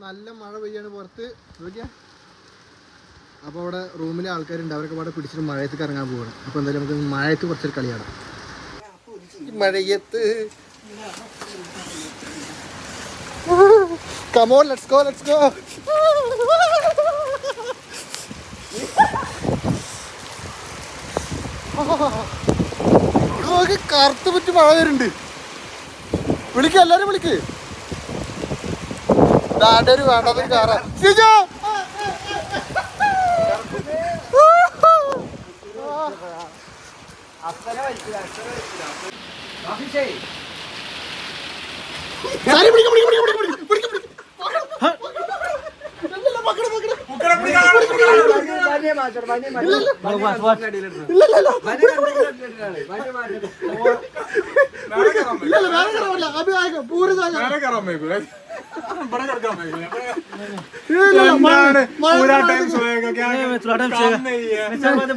നല്ല മഴ പെയ്യാണ് പുറത്ത് നോക്കിയാ. അപ്പോൾ അവിടെ റൂമിലെ ആൾക്കാരുണ്ട്, അവരൊക്കെ അവിടെ പിടിച്ചിട്ട് മഴയത്തേക്ക് ഇറങ്ങാൻ പോവാണ്. അപ്പോൾ എന്തായാലും നമുക്ക് മഴയത്ത് കുറച്ചൊരു കളിയാണ്. മഴയത്ത് come on, let's go. കറുത്ത് പറ്റി മഴ വരുന്നുണ്ട്. വിളിക്ക്, എല്ലാരും വിളിക്ക്. ഒരു വേണ്ടതൊരു കാറാ.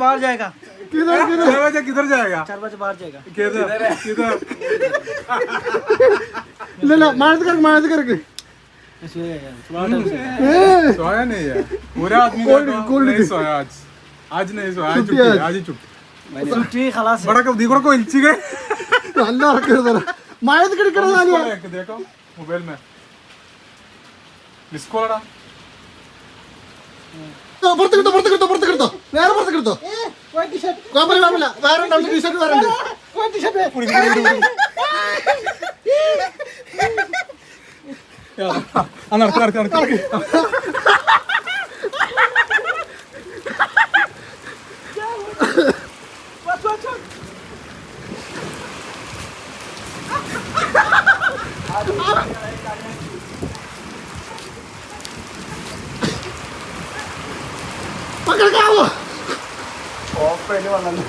बाहर जाएगा किधर जाएगा 4 बजे बाहर जाएगा किधर मारत कर सोया नहीं है पूरा आदमी नहीं सोया आज नहीं सोया आज ही छुट्टी खलास बड़ा कब देखो को इल्ची गए നല്ല ഇറക്കരുത് മഴത്ത് കിടക്കണ देखो मोबाइल में इसको लड़ा പുറത്തെടുത്തോ വേറെ പുറത്തെടുത്തോ കുഴപ്പമില്ല വേറെ ടീഷർട്ട് വേറെ നടക്ക് പക്കടക്കാവോ ഓഫ് വന്നു